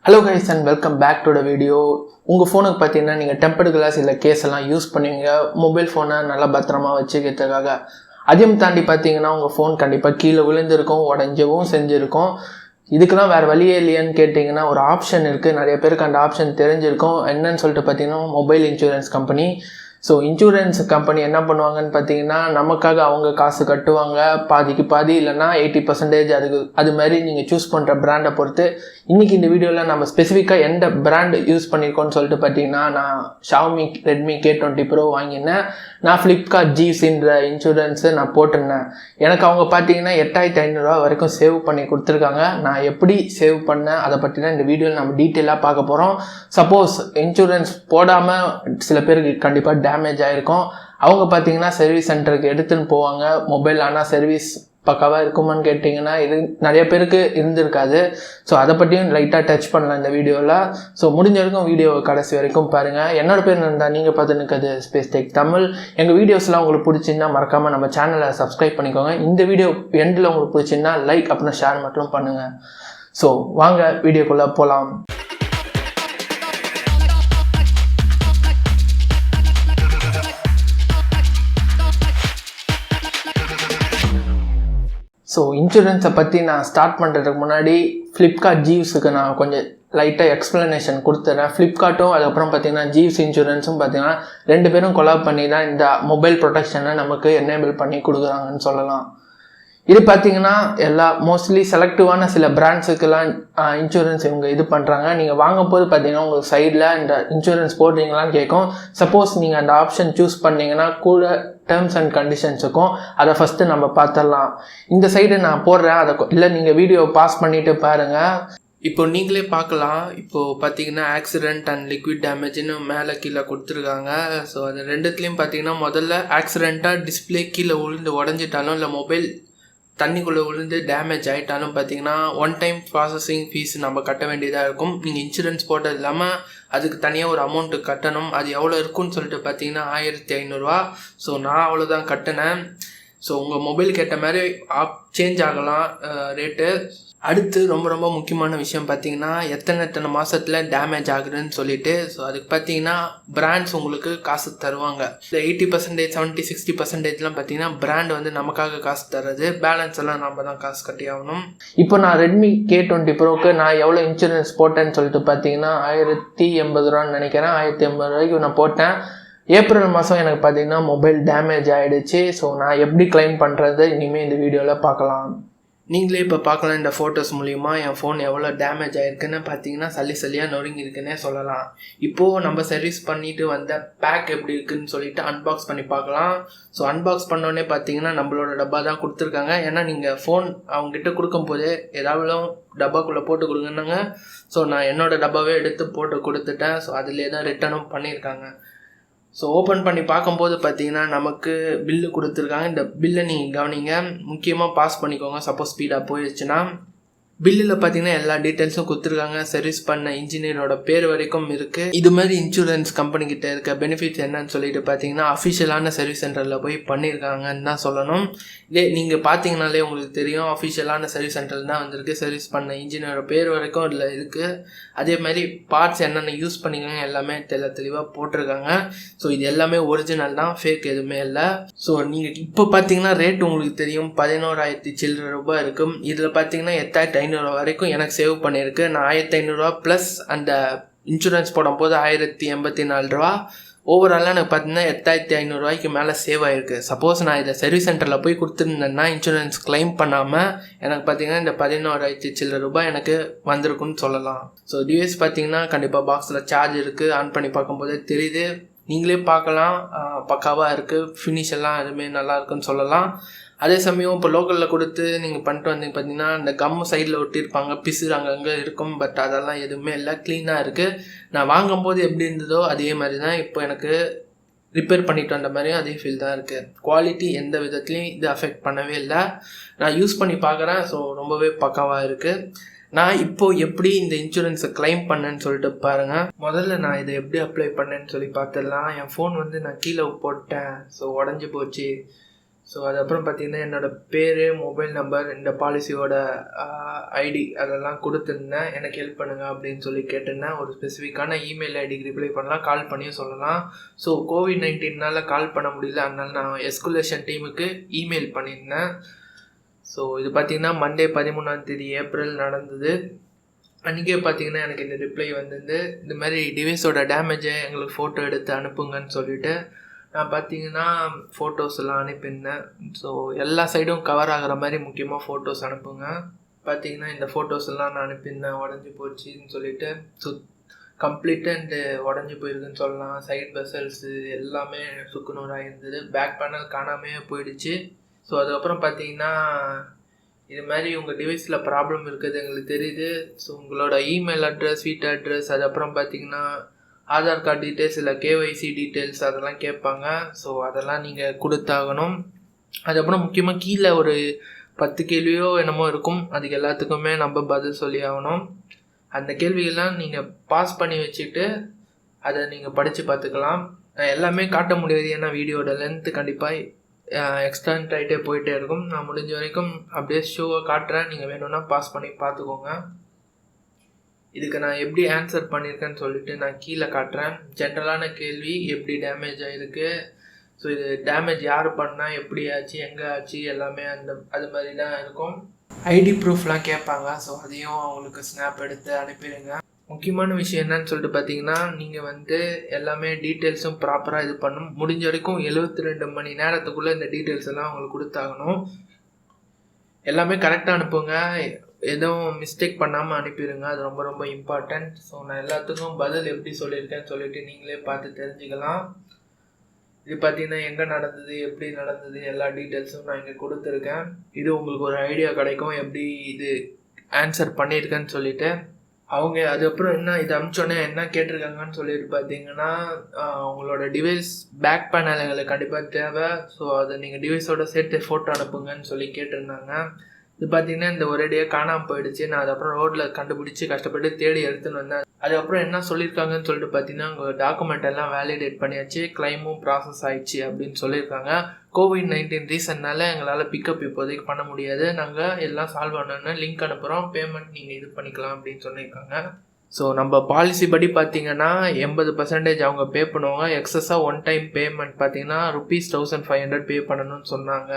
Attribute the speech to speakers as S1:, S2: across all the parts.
S1: Hello guys and welcome back to the video. உங்கள் ஃபோனுக்கு பார்த்தீங்கன்னா நீங்கள் டெம்பர்டு கிளாஸ் இல்லை கேஸ் எல்லாம் யூஸ் பண்ணுவீங்க மொபைல் ஃபோனை நல்லா பத்திரமா வச்சுக்கிறதுக்காக. அதையும் தாண்டி பார்த்தீங்கன்னா உங்கள் ஃபோன் கண்டிப்பாக கீழே விழுந்திருக்கும், உடஞ்சவும் செஞ்சுருக்கும். இதுக்கெல்லாம் வேறு வழியே இல்லையான்னு கேட்டிங்கன்னா ஒரு ஆப்ஷன் இருக்குது. நிறைய பேருக்கு அந்த ஆப்ஷன் தெரிஞ்சிருக்கும். என்னன்னு சொல்லிட்டு பார்த்தீங்கன்னா mobile insurance company. So insurance company என்ன பண்ணுவாங்கன்னு பார்த்தீங்கன்னா நமக்காக அவங்க காசு கட்டுவாங்க, பாதிக்கு பாதி இல்லைனா 80% அது மாதிரி நீங்கள் சூஸ் பண்ணுற பிராண்டை பொறுத்து. இன்றைக்கி இந்த வீடியோவில் நம்ம ஸ்பெசிஃபிக்காக எந்த பிராண்ட் யூஸ் பண்ணியிருக்கோன்னு சொல்லிட்டு பார்த்தீங்கன்னா நான் ஷாமி ரெட்மி K20 Pro வாங்கினேன். நான் ஃப்ளிப்கார்ட் ஜீவ்ஸ்ன்ற இன்சூரன்ஸு நான் போட்டிருந்தேன். எனக்கு அவங்க பார்த்தீங்கன்னா 8500 வரைக்கும் சேவ் பண்ணி கொடுத்துருக்காங்க. நான் எப்படி சேவ் பண்ணேன் அதை பற்றி தான் இந்த வீடியோவில் நம்ம டீட்டெயிலாக பார்க்க போகிறோம். சப்போஸ் இன்சூரன்ஸ் போடாமல் சில பேருக்கு கண்டிப்பாக டேமேஜ் ஆகிருக்கும். அவங்க பார்த்தீங்கன்னா சர்வீஸ் சென்டருக்கு எடுத்துன்னு போவாங்க. மொபைல் ஆனால் சர்வீஸ் பக்காவாக இருக்குமான்னு கேட்டிங்கன்னா இது நிறைய பேருக்கு இருந்திருக்காது. ஸோ அதை பற்றியும் லைட்டாக டச் பண்ணலாம் இந்த வீடியோவில். ஸோ முடிஞ்ச வரைக்கும் வீடியோவை கடைசி வரைக்கும் பாருங்கள். என்னோட பேர் இருந்தால் நீங்கள் பார்த்து நிற்கிறது ஸ்பேஸ் டெக் தமிழ். எங்கள் வீடியோஸ்லாம் உங்களுக்கு பிடிச்சிருந்தா மறக்காமல் நம்ம சேனலை சப்ஸ்கிரைப் பண்ணிக்கோங்க. இந்த வீடியோ எண்டில் உங்களுக்கு பிடிச்சிருந்தா லைக் அப்புறம் ஷேர் மட்டும் பண்ணுங்கள். ஸோ வாங்க வீடியோக்குள்ளே போகலாம். ஸோ இன்சூரன்ஸை பற்றி நான் ஸ்டார்ட் பண்ணுறதுக்கு முன்னாடி ஃப்ளிப்கார்ட் ஜீவ்ஸுக்கு நான் கொஞ்சம் லைட்டாக எக்ஸ்ப்ளனேஷன் கொடுத்துட்றேன். ஃப்ளிப்கார்ட்டும் அதுக்கப்புறம் பார்த்தீங்கன்னா ஜீவ்ஸ் இன்சூரன்ஸும் பார்த்தீங்கன்னா ரெண்டு பேரும் கொலாப் பண்ணி தான் இந்த மொபைல் ப்ரொடெக்ஷனை நமக்கு எனேபிள் பண்ணி கொடுக்குறாங்கன்னு சொல்லலாம். இது பார்த்தீங்கன்னா மோஸ்ட்லி செலக்டிவான சில பிராண்ட்ஸுக்கெல்லாம் இன்சூரன்ஸ் இவங்க இது பண்ணுறாங்க. நீங்கள் வாங்கும்போது பார்த்தீங்கன்னா உங்களுக்கு சைடில் இந்த இன்சூரன்ஸ் போடுறீங்களான்னு கேட்கும். சப்போஸ் நீங்கள் அந்த ஆப்ஷன் சூஸ் பண்ணிங்கன்னா கூட டேர்ம்ஸ் அண்ட் கண்டிஷன்ஸ் இருக்கும். அதை ஃபஸ்ட்டு நம்ம பார்த்துடலாம். இந்த சைடு நான் போடுறேன், அதை இல்லை நீங்கள் வீடியோ பாஸ் பண்ணிவிட்டு பாருங்கள். இப்போ நீங்களே பார்க்கலாம். இப்போது பார்த்தீங்கன்னா ஆக்சிடெண்ட் அண்ட் லிக்விட் டேமேஜ்னு மேலே கீழே கொடுத்துருக்காங்க. ஸோ அது ரெண்டுத்துலேயும் பார்த்தீங்கன்னா முதல்ல ஆக்சிடெண்ட்டாக டிஸ்பிளே கீழே விழுந்து உடஞ்சிட்டாலும் இல்லை மொபைல் தண்ணிக்குள்ளே விழுந்து டேமேஜ் ஆகிட்டாலும் பார்த்தீங்கன்னா ஒன் டைம் ப்ராசஸிங் ஃபீஸ் நம்ம கட்ட வேண்டியதாக இருக்கும். நீங்கள் இன்சூரன்ஸ் போட்டது இல்லாமல் அதுக்கு தனியாக ஒரு அமௌண்ட்டு கட்டணும். அது எவ்வளோ இருக்குன்னு சொல்லிட்டு பார்த்தீங்கன்னா 1500. ஸோ நான் அவ்வளோதான் கட்டினேன். ஸோ உங்கள் மொபைலுக்கு ஏற்ற மாதிரி சேஞ்ச் ஆகலாம் ரேட்டு. அடுத்து ரொம்ப முக்கியமான விஷயம் பார்த்தீங்கன்னா எத்தனை மாதத்தில் டேமேஜ் ஆகுதுன்னு சொல்லிட்டு. ஸோ அதுக்கு பார்த்தீங்கன்னா பிராண்ட்ஸ் உங்களுக்கு காசு தருவாங்க. இந்த 80%, 70, 60%லாம் பார்த்தீங்கன்னா பிராண்ட் வந்து நமக்காக காசு தர்றது. பேலன்ஸ் எல்லாம் நம்ம தான் காசு கட்டி ஆகணும். இப்போ நான் ரெட்மி K20 Proக்கு நான் எவ்வளோ இன்சூரன்ஸ் போட்டேன்னு சொல்லிட்டு பார்த்தீங்கன்னா 1080 நினைக்கிறேன். 1080 நான் போட்டேன். ஏப்ரல் மாதம் எனக்கு பார்த்தீங்கன்னா மொபைல் டேமேஜ் ஆகிடுச்சு. ஸோ நான் எப்படி கிளைம் பண்ணுறது இனிமேல் இந்த வீடியோவில் பார்க்கலாம். நீங்களே இப்போ பார்க்கலாம் இந்த ஃபோட்டோஸ் மூலிமா என் ஃபோன் எவ்வளோ டேமேஜ் ஆகிருக்குன்னு பார்த்தீங்கன்னா சல்லியாக நொறுங்கியிருக்குன்னே சொல்லலாம். இப்போது நம்ம சர்வீஸ் பண்ணிவிட்டு வந்த பேக் எப்படி இருக்குதுன்னு சொல்லிட்டு அன்பாக்ஸ் பண்ணி பார்க்கலாம். ஸோ அன்பாக்ஸ் பண்ணோடனே பார்த்தீங்கன்னா நம்மளோட டப்பா தான் கொடுத்துருக்காங்க. ஏன்னா நீங்கள் ஃபோன் அவங்ககிட்ட கொடுக்கும்போதே ஏதாவது டப்பாக்குள்ளே போட்டு கொடுங்கன்னாங்க. ஸோ நான் என்னோடய டப்பாவே எடுத்து போட்டு கொடுத்துட்டேன். ஸோ அதிலே தான் ரிட்டர்னும் பண்ணியிருக்காங்க. ஸோ ஓப்பன் பண்ணி பார்க்கும்போது பார்த்தீங்கன்னா நமக்கு பில்லு கொடுத்துருக்காங்க. இந்த பில்லை நீங்கள் கவனிங்க, முக்கியமாக பாஸ் பண்ணிக்கோங்க சப்போஸ் ஸ்பீடாக போயிடுச்சுன்னா. பில்லில் பார்த்தீங்கன்னா எல்லா டீட்டெயில்ஸும் கொடுத்துருக்காங்க. சர்வீஸ் பண்ண இன்ஜினியரோட பேர் வரைக்கும் இருக்குது. இது மாதிரி இன்சூரன்ஸ் கம்பெனிக்கிட்ட இருக்க பெனிஃபிட்ஸ் என்னன்னு சொல்லிட்டு பார்த்தீங்கன்னா அஃபிஷியலான சர்வீஸ் சென்டரில் போய் பண்ணியிருக்காங்கன்னு தான் சொல்லணும். இதே நீங்கள் பார்த்தீங்கனாலே உங்களுக்கு தெரியும், அஃபிஷியலான சர்வீஸ் சென்டர் தான் வந்திருக்கு. சர்வீஸ் பண்ண இன்ஜினியரோட பேர் வரைக்கும் இதில் இருக்குது. அதே மாதிரி பார்ட்ஸ் என்னென்ன யூஸ் பண்ணிக்காங்க எல்லாமே தெளிவாக போட்டிருக்காங்க. ஸோ இது எல்லாமே ஒரிஜினல் தான், ஃபேக் எதுவுமே இல்லை. ஸோ நீங்கள் இப்போ பார்த்தீங்கன்னா ரேட் உங்களுக்கு தெரியும், 11,000 சில்லற ரூபாய் இருக்கும். இதில் பார்த்தீங்கன்னா 8500 வரைக்கும் எனக்கு சேவ் பண்ணியிருக்கு. நான் 1500 ப்ளஸ் அந்த இன்சூரன்ஸ் போடும்போது 1084. ஓவராலாக எனக்கு பார்த்தீங்கன்னா 8500 மேலே சேவ் ஆகிருக்கு. சப்போஸ் நான் இதை சர்வீஸ் சென்டரில் போய் கொடுத்துருந்தேன்னா இன்சூரன்ஸ் கிளைம் பண்ணாமல் எனக்கு பார்த்தீங்கன்னா இந்த 11,000 சில்லற ரூபாய் எனக்கு வந்திருக்குன்னு சொல்லலாம். ஸோ டிவைஸ் பார்த்தீங்கன்னா கண்டிப்பாக பாக்ஸில் சார்ஜ் இருக்குது. ஆன் பண்ணி பார்க்கும்போதே தெரியுது, நீங்களே பார்க்கலாம். பக்காவாக இருக்குது, ஃபினிஷ் எல்லாம் எதுவுமே நல்லா இருக்குன்னு சொல்லலாம். அதே சமயம் இப்போ லோக்கலில் கொடுத்து நீங்கள் பண்ணிட்டு வந்தீங்க பார்த்தீங்கன்னா அந்த கம் சைடில் ஒட்டியிருப்பாங்க, பிசுறு அங்கங்கே இருக்கும். பட் அதெல்லாம் எதுவுமே இல்லை, க்ளீனாக இருக்குது. நான் வாங்கும்போது எப்படி இருந்ததோ அதே மாதிரி தான் இப்போ எனக்கு ரிப்பேர் பண்ணிட்டு வந்த மாதிரியும் அதே ஃபீல் தான் இருக்குது. குவாலிட்டி எந்த விதத்துலையும் இது அஃபெக்ட் பண்ணவே இல்லை. நான் யூஸ் பண்ணி பார்க்குறேன். ஸோ ரொம்பவே பக்காவாக இருக்குது. நான் இப்போது எப்படி இந்த இன்சூரன்ஸை கிளைம் பண்ணேன்னு சொல்லிட்டு பாருங்கள். முதல்ல நான் இதை எப்படி அப்ளை பண்ணேன்னு சொல்லி பார்த்துடலாம். என் ஃபோன் வந்து நான் கீழே போட்டேன். ஸோ உடஞ்சி போச்சு. ஸோ அதுக்கப்புறம் பார்த்தீங்கன்னா என்னோடய பேர், மொபைல் நம்பர், இந்த பாலிசியோட ஐடி அதெல்லாம் கொடுத்துருந்தேன். எனக்கு ஹெல்ப் பண்ணுங்கள் அப்படின்னு சொல்லி கேட்டிருந்தேன். ஒரு ஸ்பெசிஃபிக்கான இமெயில் ஐடிக்கு ரிப்ளை பண்ணலாம், கால் பண்ணியும் சொல்லலாம். ஸோ COVID-19 கால் பண்ண முடியல, அதனால நான் எஸ்கலேஷன் டீமுக்கு இமெயில் பண்ணியிருந்தேன். ஸோ இது பார்த்திங்கன்னா மண்டே 13 ஏப்ரல் நடந்தது. அன்றைக்கே பார்த்தீங்கன்னா எனக்கு இந்த ரிப்ளை வந்திருந்து, இந்த மாதிரி டிவைஸோட டேமேஜை எங்களுக்கு ஃபோட்டோ எடுத்து அனுப்புங்கன்னு சொல்லிவிட்டு நான் பார்த்தீங்கன்னா ஃபோட்டோஸ் எல்லாம் அனுப்பியிருந்தேன். ஸோ எல்லா சைடும் கவர் ஆகிற மாதிரி முக்கியமாக ஃபோட்டோஸ் அனுப்புங்க. பார்த்தீங்கன்னா இந்த ஃபோட்டோஸ் எல்லாம் நான் அனுப்பியிருந்தேன், உடஞ்சி போச்சுன்னு சொல்லிவிட்டு. ஸோ கம்ப்ளீட்டாக இந்த உடஞ்சி போயிருக்குன்னு சொல்லலாம். சைட் வெசல்ஸு எல்லாமே சுக்குநூறாக இருந்தது. பேக் பேனல் காணாமையே போயிடுச்சு. ஸோ அதுக்கப்புறம் பார்த்தீங்கன்னா இது மாதிரி உங்கள் டிவைஸில் ப்ராப்ளம் இருக்குது எங்களுக்கு தெரியுது. ஸோ உங்களோட இமெயில் அட்ரஸ், வீட்டு அட்ரஸ், அதுக்கப்புறம் பார்த்தீங்கன்னா ஆதார் கார்டு டீட்டெயில்ஸ், இல்லை கேஒய்சி டீட்டெயில்ஸ் அதெல்லாம் கேட்பாங்க. ஸோ அதெல்லாம் நீங்கள் கொடுத்தாகணும். அதுக்கப்புறம் முக்கியமாக கீழே ஒரு 10 கேள்வியோ என்னமோ இருக்கும். அதுக்கு எல்லாத்துக்குமே நம்ம பதில் சொல்லி ஆகணும். அந்த கேள்விகள்லாம் நீங்கள் பாஸ் பண்ணி வச்சுட்டு அதை நீங்கள் படித்து பார்த்துக்கலாம். நான் எல்லாமே காட்ட முடியாது, ஏன்னா வீடியோட லென்த்து கண்டிப்பாக எக்ஸ்டெண்ட் ஆகிட்டே போயிட்டே இருக்கும். நான் முடிஞ்ச வரைக்கும் அப்படியே ஷோவை காட்டுறேன், நீங்கள் வேணும்னா பாஸ் பண்ணி பார்த்துக்கோங்க. இதுக்கு நான் எப்படி ஆன்சர் பண்ணியிருக்கேன்னு சொல்லிட்டு நான் கீழே காட்டுறேன். ஜென்ரலான கேள்வி, எப்படி டேமேஜ் ஆகிருக்கு, ஸோ இது டேமேஜ் யார் பண்ணால், எப்படி ஆச்சு, எங்கே ஆச்சு, எல்லாமே அது மாதிரி தான் இருக்கும். ஐடி ப்ரூஃப்லாம் கேட்பாங்க. ஸோ அதையும் அவங்களுக்கு ஸ்னாப் எடுத்து அனுப்பிடுங்க. முக்கியமான விஷயம் என்னன்னு சொல்லிட்டு பார்த்தீங்கன்னா, நீங்கள் எல்லாமே டீட்டெயில்ஸும் ப்ராப்பராக இது பண்ணணும். முடிஞ்ச வரைக்கும் 72 மணி நேரத்துக்குள்ளே இந்த டீட்டெயில்ஸ் எல்லாம் உங்களுக்கு கொடுத்தாகணும். எல்லாமே கரெக்டாக அனுப்புங்க, எதுவும் மிஸ்டேக் பண்ணாமல் அனுப்பிடுங்க. அது ரொம்ப ரொம்ப இம்பார்ட்டண்ட். ஸோ நான் எல்லாத்துக்கும் பதில் எப்படி சொல்லியிருக்கேன்னு சொல்லிட்டு நீங்களே பார்த்து தெரிஞ்சுக்கலாம். இது பார்த்தீங்கன்னா எங்கே நடந்தது, எப்படி நடந்தது, எல்லா டீட்டெயில்ஸும் நான் இங்கே கொடுத்துருக்கேன். இது உங்களுக்கு ஒரு ஐடியா கிடைக்கும் எப்படி இது ஆன்சர் பண்ணியிருக்கேன்னு சொல்லிட்டு. அவங்க அதுக்கப்புறம் என்ன இது அனுப்பிச்சோன்னே என்ன கேட்டிருக்காங்கன்னு சொல்லிட்டு பார்த்தீங்கன்னா, உங்களோட டிவைஸ் பேக் பேனல் எங்களுக்கு கண்டிப்பாக தேவை. ஸோ அதை நீங்கள் டிவைஸோட சேர்த்து ஃபோட்டோ அனுப்புங்கன்னு சொல்லி கேட்டிருந்தாங்க. இது பார்த்தீங்கன்னா இந்த ஒரேடியாக காணாமல் போயிடுச்சு. நான் அதுக்கப்புறம் ரோட்டில் கண்டுபிடிச்சி கஷ்டப்பட்டு தேடி எடுத்துன்னு வந்தேன். அதுக்கப்புறம் என்ன சொல்லியிருக்காங்கன்னு சொல்லிட்டு பார்த்தீங்கன்னா, உங்கள் டாக்குமெண்ட் எல்லாம் வேலிடேட் பண்ணியாச்சு, கிளைமும் ப்ராசஸ் ஆயிடுச்சு அப்படின்னு சொல்லியிருக்காங்க. COVID-19 ரீசன்னால எங்களால் பிக்கப் இப்போதைக்கு பண்ண முடியாது, நாங்கள் எல்லாம் சால்வ் பண்ணணுன்னு லிங்க் அனுப்புகிறோம், பேமெண்ட் நீங்கள் இது பண்ணிக்கலாம் அப்படின்னு சொல்லியிருக்காங்க. ஸோ நம்ம பாலிசி படி பார்த்தீங்கன்னா 80% அவங்க பே பண்ணுவாங்க. எக்ஸஸாக ஒன் டைம் பேமெண்ட் பார்த்தீங்கன்னா ₹1500 பே பண்ணணும்னு சொன்னாங்க.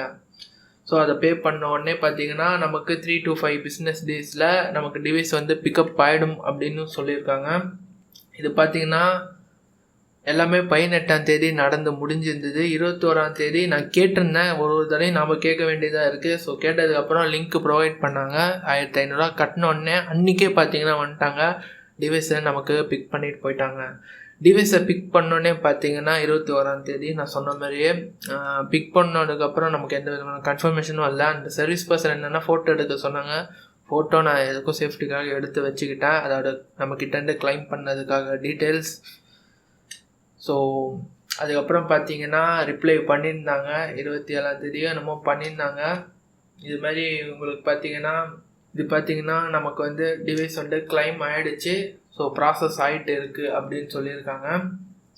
S1: ஸோ அதை பே பண்ண உடனே பார்த்தீங்கன்னா நமக்கு 3 to 5 பிஸ்னஸ் டேஸில் நமக்கு டிவைஸ் பிக்கப் ஆகிடும் அப்படின்னு சொல்லியிருக்காங்க. இது பார்த்தீங்கன்னா எல்லாமே 18ஆம் தேதி நடந்து முடிஞ்சிருந்தது. 21ஆம் தேதி நான் கேட்டிருந்தேன், ஒரு தடவையும் நாம் கேட்க வேண்டியதாக இருக்குது. ஸோ கேட்டதுக்கப்புறம் லிங்க் ப்ரொவைட் பண்ணாங்க. 1500 கட்டினோடனே அன்றைக்கே பார்த்தீங்கன்னா வந்துட்டாங்க, டிவைஸை நமக்கு பிக் பண்ணிட்டு போயிட்டாங்க. டிவைஸை பிக் பண்ணோடனே பார்த்தீங்கன்னா 21ஆம் தேதி நான் சொன்ன மாதிரியே பிக் பண்ணதுக்கப்புறம் நமக்கு எந்த விதமான கன்ஃபர்மேஷனும் இல்லை. அந்த சர்வீஸ் பர்சன் என்னென்னா ஃபோட்டோ எடுக்க சொன்னாங்க. ஃபோட்டோ நான் எதுக்கும் சேஃப்டிக்காக எடுத்து வச்சுக்கிட்டேன், அதோட நம்மக்கிட்டேருந்து கிளைம் பண்ணதுக்காக டீட்டெயில்ஸ். ஸோ அதுக்கப்புறம் பார்த்தீங்கன்னா ரிப்ளை பண்ணியிருந்தாங்க, 27ஆம் தேதியோ என்னமோ பண்ணியிருந்தாங்க. இது மாதிரி உங்களுக்கு பார்த்தீங்கன்னா நமக்கு டிவைஸ் கிளைம் ஆகிடுச்சு. ஸோ ப்ராசஸ் ஆகிட்டு இருக்குது அப்படின்னு சொல்லியிருக்காங்க.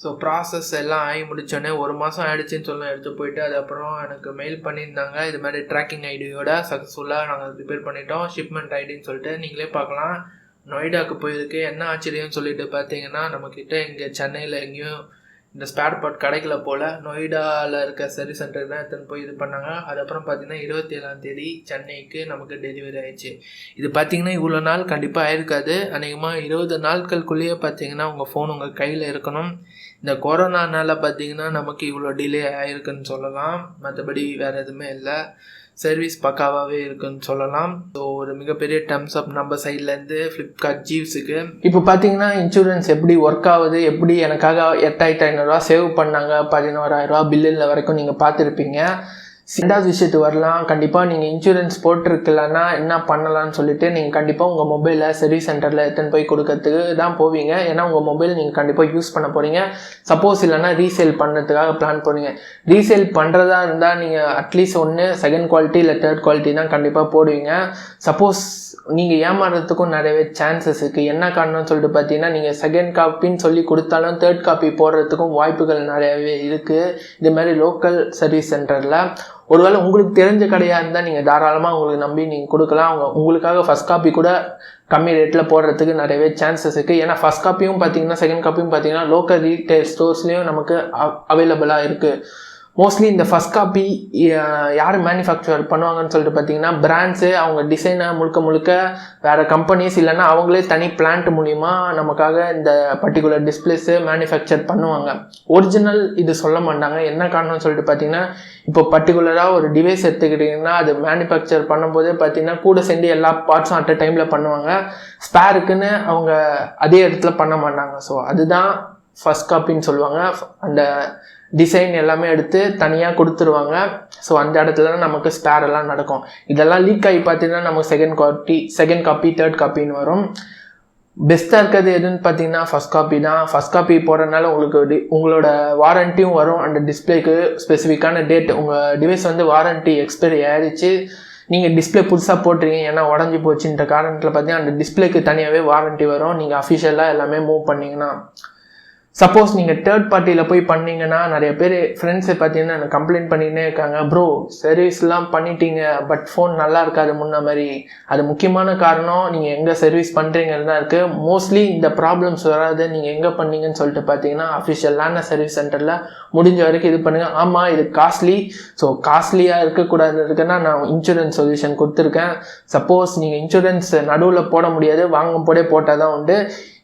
S1: ஸோ ப்ராசஸ் எல்லாம் ஆகி முடித்தோடனே 1 மாதம் ஆகிடுச்சின்னு சொல்லி எடுத்து போயிட்டு அதுக்கப்புறம் எனக்கு மெயில் பண்ணியிருந்தாங்க, இது மாதிரி ட்ராக்கிங் ஐடியோட சக்ஸஸ்ஃபுல்லாக நாங்கள் ரிப்பேர் பண்ணிட்டோம், ஷிப்மெண்ட் ஐடின்னு சொல்லிட்டு நீங்களே பார்க்கலாம். நொய்டாவுக்கு போயிருக்கு. என்ன ஆச்சரியம்னு சொல்லிட்டு பார்த்தீங்கன்னா, நம்மக்கிட்ட இங்கே சென்னையில் எங்கேயும் இந்த ஸ்பேர் பார்ட் கிடைக்கல போல், நொய்டாவில் இருக்க சர்வீஸ் சென்டர் தான் எடுத்துன்னு போய் இது பண்ணாங்க. அதுக்கப்புறம் பார்த்தீங்கன்னா 27ஆம் தேதி சென்னைக்கு நமக்கு டெலிவரி ஆயிடுச்சு. இது பார்த்தீங்கன்னா இவ்வளோ நாள் கண்டிப்பாக ஆயிருக்காது. அநேகமாக 20 நாட்களுக்குள்ளேயே பார்த்தீங்கன்னா உங்கள் ஃபோன் உங்கள் கையில் இருக்கணும். இந்த கொரோனானால பார்த்தீங்கன்னா நமக்கு இவ்வளோ டிலே ஆயிருக்குன்னு சொல்லலாம், மற்றபடி வேறு எதுவுமே இல்லை. சர்வீஸ் பக்காவாகவே இருக்குன்னு சொல்லலாம். ஸோ ஒரு மிகப்பெரிய டம்ஸ் அப் நம்ம சைட்லேருந்து ஃப்ளிப்கார்ட் ஜீவ்ஸுக்கு. இப்போ பார்த்தீங்கன்னா இன்சூரன்ஸ் எப்படி ஒர்க் ஆகுது, எப்படி எனக்காக 8500 சேவ் பண்ணாங்க, 11000 பில்லில் வரைக்கும் நீங்கள் பார்த்துருப்பீங்க. ரெண்டாவது விஷயத்துக்கு வரலாம். கண்டிப்பாக நீங்கள் இன்சூரன்ஸ் போட்டிருக்கலன்னா என்ன பண்ணலான்னு சொல்லிட்டு நீங்கள் கண்டிப்பாக உங்கள் மொபைலை சர்வீஸ் சென்டரில் எடுத்துன்னு போய் கொடுக்கறதுக்கு தான் போவீங்க. ஏன்னா உங்கள் மொபைல் நீங்கள் கண்டிப்பாக யூஸ் பண்ண போகிறீங்க. சப்போஸ் இல்லைன்னா ரீசேல் பண்ணுறதுக்காக பிளான் பண்ணுவீங்க. ரீசேல் பண்ணுறதா இருந்தால் நீங்கள் அட்லீஸ்ட் ஒன்று செகண்ட் குவாலிட்டி இல்லை தேர்ட் குவாலிட்டி தான் கண்டிப்பாக போடுவீங்க. சப்போஸ் நீங்கள் ஏமாறுறதுக்கும் நிறையவே சான்சஸ் இருக்குது. என்ன காரணம்னு சொல்லிட்டு பார்த்தீங்கன்னா, நீங்கள் செகண்ட் காப்பின்னு சொல்லி கொடுத்தாலும் தேர்ட் காப்பி போடுறதுக்கும் வாய்ப்புகள் நிறையவே இருக்குது. இது மாதிரி லோக்கல் சர்வீஸ் சென்டரில் ஒருவேளை உங்களுக்கு தெரிஞ்ச கடையாக இருந்தால் நீங்கள் தாராளமாக உங்களுக்கு நம்பி நீங்கள் கொடுக்கலாம். உங்களுக்காக ஃபஸ்ட் காப்பி கூட கம்மி ரேட்டில் போடுறதுக்கு நிறையவே சான்சஸ் இருக்குது. ஏன்னா ஃபஸ்ட் காப்பியும் பார்த்தீங்கன்னா செகண்ட் காப்பியும் பார்த்தீங்கன்னா லோக்கல் ரீட்டைல் ஸ்டோர்ஸ்லேயும் நமக்கு அவைலபிளாக இருக்குது. மோஸ்ட்லி இந்த ஃபஸ்ட் காப்பி யார் மேனுஃபேக்சர் பண்ணுவாங்கன்னு சொல்லிட்டு பார்த்தீங்கன்னா பிராண்ட்ஸு அவங்க டிசைனை முழுக்க வேறு கம்பெனிஸ் இல்லைன்னா அவங்களே தனி பிளான்ட் மூலிமா நமக்காக இந்த பர்டிகுலர் டிஸ்பிளேஸு மேனுஃபேக்சர் பண்ணுவாங்க. ஒரிஜினல் இது சொல்ல மாட்டாங்க. என்ன காரணம்னு சொல்லிட்டு பார்த்தீங்கன்னா இப்போ பர்டிகுலராக ஒரு டிவைஸ் எடுத்துக்கிட்டிங்கன்னா அது மேனுஃபேக்சர் பண்ணும்போது பார்த்தீங்கன்னா கூட சேர்ந்து எல்லா பார்ட்ஸும் அட் அ டைமில் பண்ணுவாங்க. ஸ்பேருக்குன்னு அவங்க அதே இடத்துல பண்ண மாட்டாங்க. ஸோ அதுதான் ஃபஸ்ட் காப்பின்னு சொல்லுவாங்க. அந்த டிசைன் எல்லாமே எடுத்து தனியாக கொடுத்துருவாங்க. ஸோ அந்த இடத்துல தான் நமக்கு ஸ்பேர் எல்லாம் நடக்கும். இதெல்லாம் லீக் ஆகி பார்த்தீங்கன்னா நமக்கு செகண்ட் காப்பி தேர்ட் காப்பின்னு வரும். பெஸ்ட்டாக இருக்கிறது எதுன்னு பார்த்தீங்கன்னா ஃபஸ்ட் காப்பி தான். ஃபஸ்ட் காப்பி போடுறதுனால உங்களுக்கு உங்களோட வாரண்டியும் வரும். அந்த டிஸ்பிளேக்கு ஸ்பெசிஃபிக்கான டேட் உங்கள் டிவைஸ் வந்து வாரண்ட்டி எக்ஸ்பைரி ஆகிடுச்சு, நீங்கள் டிஸ்பிளே புதுசாக போட்டுருக்கீங்க ஏன்னா உடஞ்சி போச்சுன்ற காரணத்தில் பார்த்தீங்கன்னா அந்த டிஸ்பிளேக்கு தனியாகவே வாரண்ட்டி வரும். நீங்கள் அஃபிஷியலாக எல்லாமே மூவ் பண்ணிங்கன்னா. சப்போஸ் நீங்கள் தேர்ட் பார்ட்டியில் போய் பண்ணிங்கன்னா நிறைய பேர் ஃப்ரெண்ட்ஸை பார்த்தீங்கன்னா எனக்கு கம்ப்ளைண்ட் பண்ணிகிட்டே இருக்காங்க, ப்ரோ சர்வீஸ்லாம் பண்ணிட்டீங்க பட் ஃபோன் நல்லா இருக்காது முன்ன மாதிரி. அது முக்கியமான காரணம் நீங்கள் எங்கே சர்வீஸ் பண்ணுறீங்கன்னு தான் இருக்குது. மோஸ்ட்லி இந்த ப்ராப்ளம்ஸ் வராது நீங்கள் எங்கே பண்ணீங்கன்னு சொல்லிட்டு பார்த்தீங்கன்னா அஃபிஷியலான சர்வீஸ் சென்டரில் முடிஞ்ச வரைக்கும் இது பண்ணுங்கள். ஆமாம் இது காஸ்ட்லி, ஸோ காஸ்ட்லியாக இருக்கக்கூடாது இருக்குன்னா நான் இன்சூரன்ஸ் சொல்யூஷன் கொடுத்துருக்கேன். சப்போஸ் நீங்கள் இன்சூரன்ஸ் நடுவில் போட முடியாது, வாங்கும் போதே போட்டால் தான் உண்டு.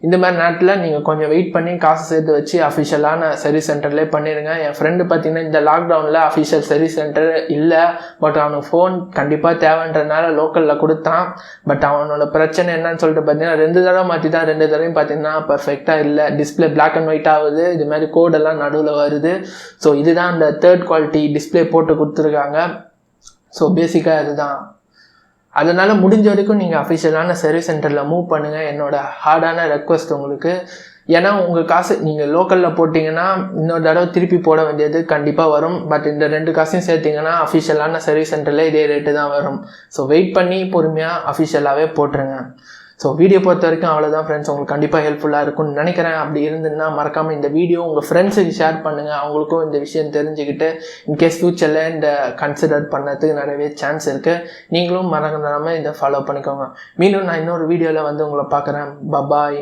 S1: இந்த மாதிரி நேரத்தில் நீங்கள் கொஞ்சம் வெயிட் பண்ணி காசு சேர்த்து வச்சு அஃபிஷியலான சர்வீஸ் சென்டர்லேயே பண்ணிடுங்க. என் ஃப்ரெண்டு பார்த்தீங்கன்னா இந்த லாக்டவுனில் அஃபிஷியல் சர்வீஸ் சென்டர் இல்லை, பட் அவனுக்கு ஃபோன் கண்டிப்பாக தேவைன்றதுனால லோக்கலில் கொடுத்தான். பட் அவனோட பிரச்சனை என்னன்னு சொல்லிட்டு பார்த்தீங்கன்னா 2 தடவை மாற்றி தான் 2 தடவையும் பார்த்தீங்கன்னா பர்ஃபெக்டாக இல்லை. டிஸ்பிளே பிளாக் அண்ட் ஒயிட் ஆகுது, இது மாதிரி கோடெல்லாம் நடுவில் வருது. ஸோ இதுதான் அந்த தேர்ட் குவாலிட்டி டிஸ்பிளே போட்டு கொடுத்துருக்காங்க. ஸோ பேசிக்காக இதுதான். அதனால் முடிஞ்ச வரைக்கும் நீங்கள் அஃபிஷியலான சர்வீஸ் சென்டரில் மூவ் பண்ணுங்கள். என்னோட ஹார்டான ரெக்வஸ்ட் உங்களுக்கு. ஏன்னா உங்கள் காசு நீங்கள் லோக்கலில் போட்டிங்கன்னா இன்னொரு தடவை திருப்பி போட வேண்டியது கண்டிப்பாக வரும். பட் இந்த 2 காசையும் சேர்த்திங்கன்னா அஃபிஷியலான சர்வீஸ் சென்டரில் இதே ரேட்டு தான் வரும். ஸோ வெயிட் பண்ணி பொறுமையாக அஃபிஷியலாகவே போட்டுருங்க. ஸோ வீடியோ பொறுத்த வரைக்கும் அவ்வளோதான் ஃப்ரெண்ட்ஸ். உங்களுக்கு கண்டிப்பாக ஹெல்ப்ஃபுல்லாக இருக்கும்னு நினைக்கிறேன். அப்படி இருந்துன்னா மறக்காமல் இந்த வீடியோ உங்கள் ஃப்ரெண்ட்ஸுக்கு ஷேர் பண்ணுங்கள். அவங்களுக்கும் இந்த விஷயம் தெரிஞ்சுக்கிட்டு இன்கேஸ் ஃப்யூச்சரில் இந்த கன்சிடர் பண்ணதுக்கு நிறையவே சான்ஸ் இருக்குது. நீங்களும் மறக்காமல் இதை ஃபாலோ பண்ணிக்கோங்க. மீண்டும் நான் இன்னொரு வீடியோவில் வந்து உங்களை பார்க்குறேன். பாய்.